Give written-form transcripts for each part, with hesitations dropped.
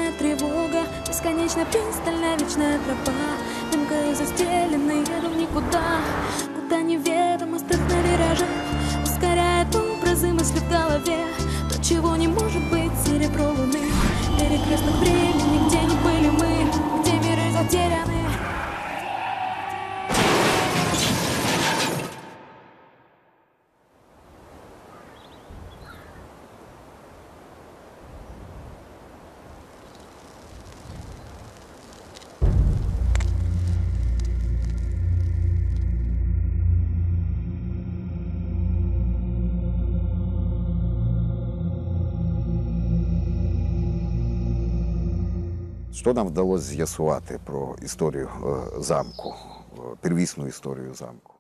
вечная тревога, бесконечно пристальная вечная тропа, дымкою застеленный, еду в никуда, куда неведомо, страх на вираже, ускоряет образы мысли в голове, то, чего не может быть, серебро луны, перекресток времени, где не были мы, где миры затеряны. Що нам вдалося з'ясувати про історію замку, первісну історію замку?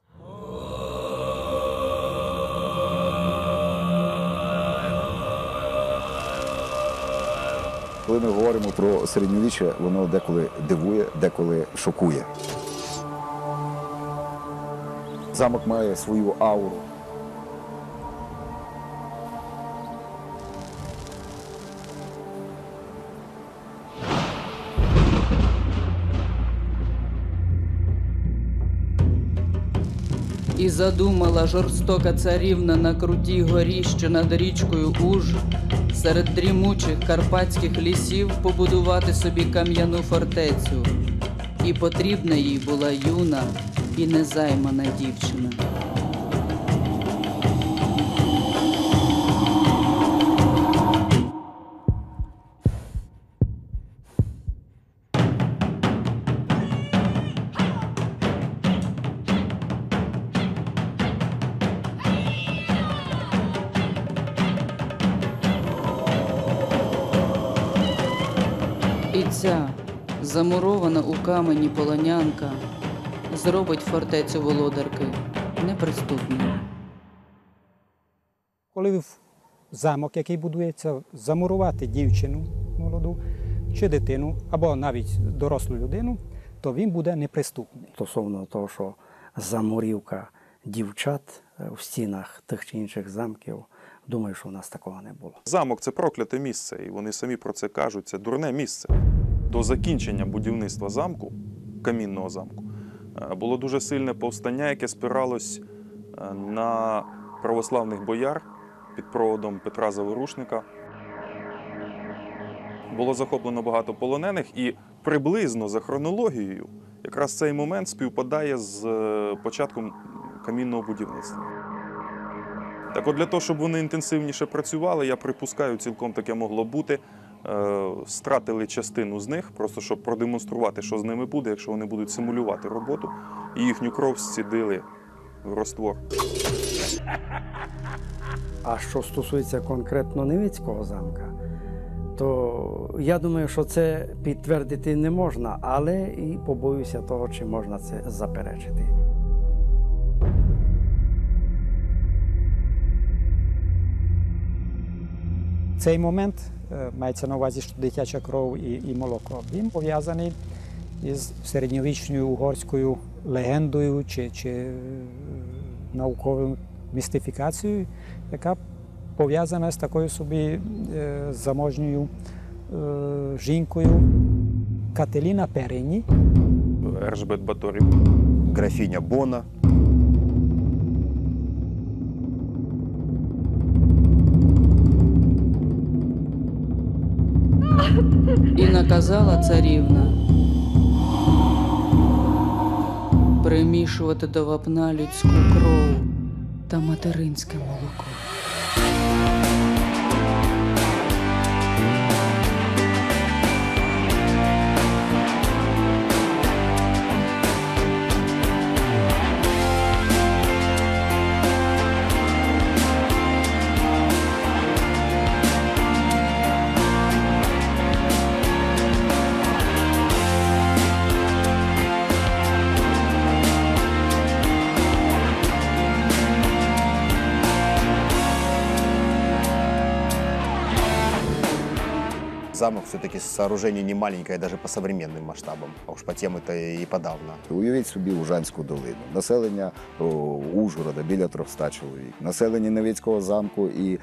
Коли ми говоримо про середньовіччя, воно деколи дивує, деколи шокує. Замок має свою ауру. І задумала жорстока царівна на крутій горі, що над річкою Уж, серед дрімучих карпатських лісів побудувати собі кам'яну фортецю. І потрібна їй була юна і незаймана дівчина. І ця замурована у камені полонянка зробить фортецю володарки неприступною. Коли в замок, який будується, замурувати дівчину молоду чи дитину, або навіть дорослу людину, то він буде неприступний. Стосовно того, що замурівка дівчат в стінах тих чи інших замків, думаю, що у нас такого не було. Замок – це прокляте місце, і вони самі про це кажуть, це дурне місце. До закінчення будівництва замку, камінного замку, було дуже сильне повстання, яке спиралось на православних бояр під проводом Петра Заворушника. Було захоплено багато полонених, і приблизно за хронологією якраз цей момент співпадає з початком камінного будівництва. Так от для того, щоб вони інтенсивніше працювали, я припускаю, цілком таке могло бути, стратили частину з них, просто щоб продемонструвати, що з ними буде, якщо вони будуть симулювати роботу, і їхню кров зцідили в розтвор. А що стосується конкретно Невицького замка, то я думаю, що це підтвердити не можна, але і побоюся того, чи можна це заперечити. Цей момент, мається на увазі, що дитяча кров і молоко, він пов'язаний із середньовічною угорською легендою чи науковою містифікацією, яка пов'язана з такою собі заможньою жінкою Кателіна Перені. Ержбет Баторі. Графіня Бона. І наказала царівна примішувати до вапна людську кров та материнське молоко. замок все-таки сооружение не маленькое даже по современным масштабам, а уж по тем-то и подавно. Уявіть собі Ужанську долину. Населення Ужгорода біля 300 чоловік. Населення Невицького замку і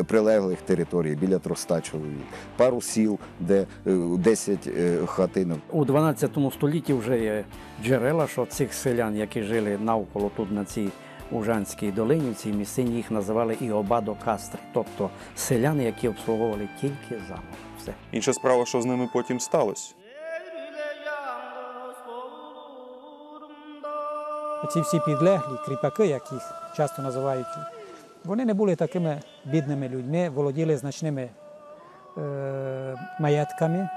прилеглих територій біля 300 чоловік. Пару сіл, де 10 хатинок. У 12 столітті вже є джерела, що цих селян, які жили навколо тут на цій Ужанській долині, в цій місцині, їх називали іобадо кастри, тобто селяни, які обслуговували тільки замок. Все. Інша справа, що з ними потім сталося. Ці всі підлеглі, кріпаки, як їх часто називають, вони не були такими бідними людьми, володіли значними маєтками.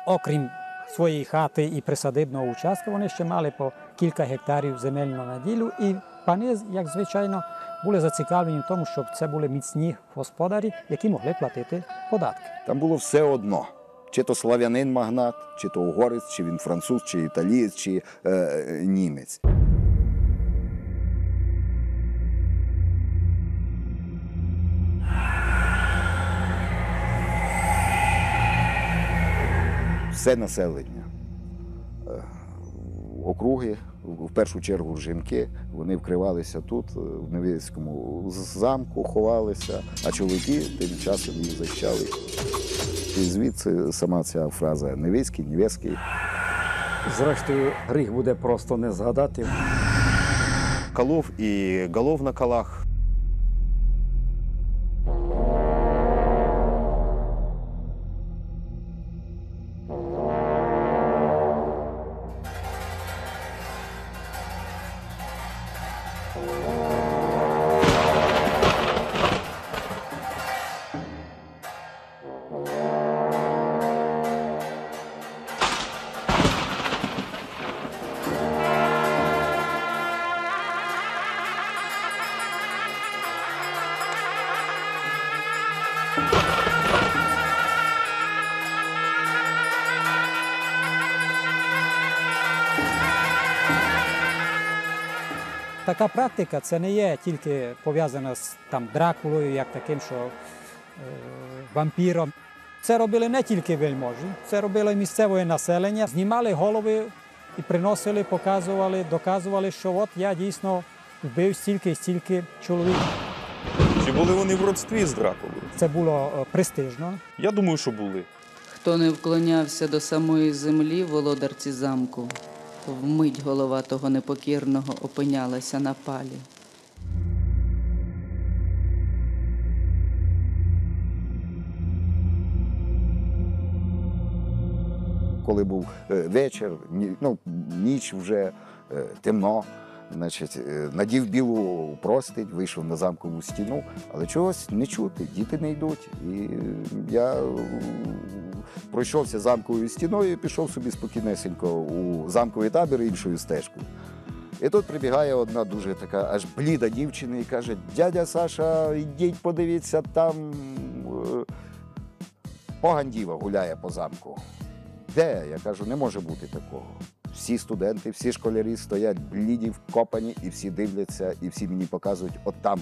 Окрім своєї хати і присадибного участка, вони ще мали по кілька гектарів земельного наділу. І пани, як звичайно, були зацікавлені в тому, щоб це були міцні господарі, які могли платити податки. Там було все одно. Чи то слав'янин магнат, чи то угорець, чи він француз, чи італієць, чи німець. Все населення, округи, в першу чергу жінки, вони вкривалися тут, в Невицькому замку, ховалися, а чоловіки тим часом їх захищали. І звідси сама ця фраза «Невицький», «Невецький». Зрештою, гріх буде просто не згадати. Колов и голов на колах. Така практика це не є тільки пов'язана з Дракулою, як таким, що вампіром. Це робили не тільки вельможі, це робили місцеве населення. Знімали голови і приносили, показували, доказували, що от я дійсно вбив стільки і стільки чоловіків. Чи були вони в родстві з Дракулою? Це було престижно. Я думаю, що були. Хто не вклонявся до самої землі, володарці замку, вмить голова того непокірного опинялася на палі. Коли був вечір, ніч вже, темно, значить, надів білу простинь, вийшов на замкову стіну, але чогось не чути, діти не йдуть. І я пройшовся замковою стіною і пішов собі спокійнесенько у замковий табір іншою стежкою. І тут прибігає одна дуже така аж бліда дівчина і каже: «Дядя Саша, йдіть подивіться, там Погандіва гуляє по замку». Де? Я кажу, не може бути такого. Всі студенти, всі школярі стоять бліді, вкопані, і всі дивляться, і всі мені показують, от там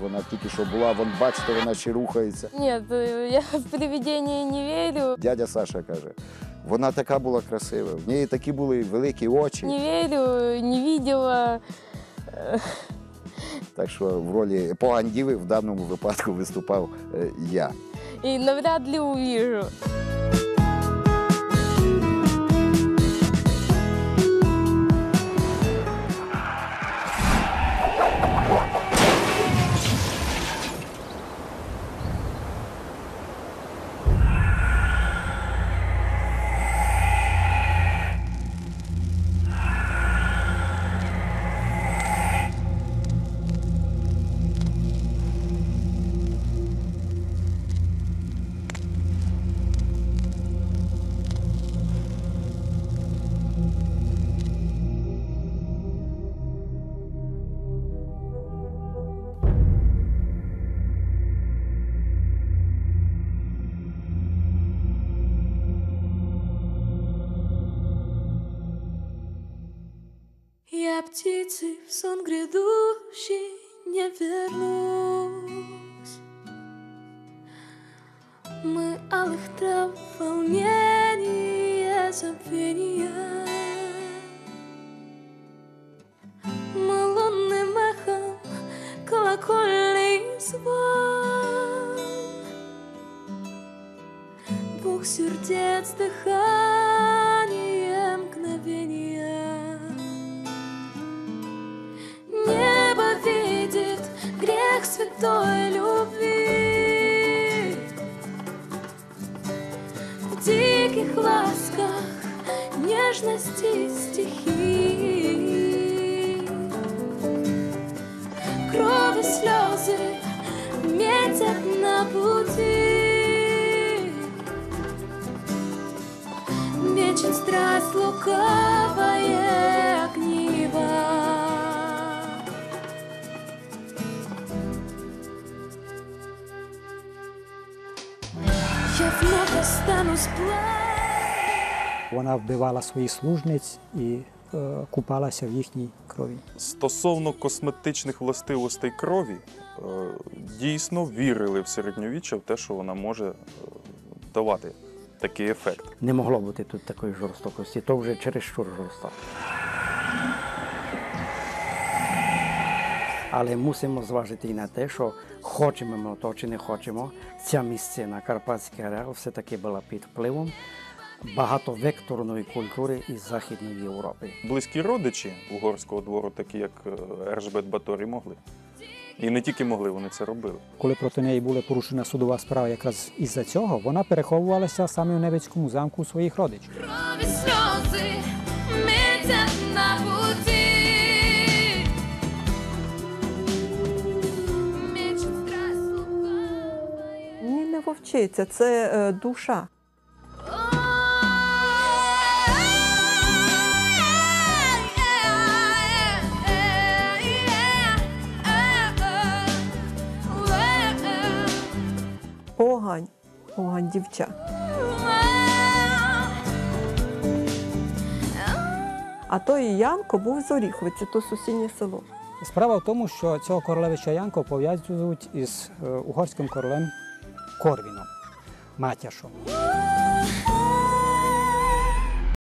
вона тільки що була, вон бачите, вона ще рухається. Ні, я в привидіння не вірю. Дядя Саша каже, вона така була красива, в неї такі були великі очі. Не вірю, не бачила. Так що в ролі Погандіви в даному випадку виступав я. І навряд ли увижу. Я птицей в сон грядущий не вернусь. Мы алых трав, волнение, забвения. Мы лунным эхом, колокольный звон двух сердец, дыхание, мгновения. Небо видит грех святой любви. В диких ласках нежности стихи. Кровь и слезы метят на пути. Вечен страсть лукавое огниво. Я вновь останусь плачь. Вона вбивала своїх служниць і купалася в їхній крові. Стосовно косметичних властивостей крові, дійсно вірили в середньовіччя в те, що вона може давати такий ефект. Не могло бути тут такої жорстокості, то вже чересчур жорстоко. Але мусимо зважити і на те, що хочемо ми то чи не хочемо, ця місцина, Карпатський ареал, все-таки була під впливом багатовекторної культури із Західної Європи. Близькі родичі угорського двору, такі як Ержбет Баторій, могли. І не тільки могли, вони це робили. Коли проти неї була порушена судова справа якраз із-за цього, вона переховувалася саме у Невицькому замку у своїх родичів. Кровь и слезы метят на пути. Мечет страсть лукавая. Ні, не вовчиця, це душа. Погань, погань дівча. А той Янко був з Оріховиці, то сусіднє село. Справа в тому, що цього королевича Янко пов'язують із угорським королем Корвіном, Матяшом.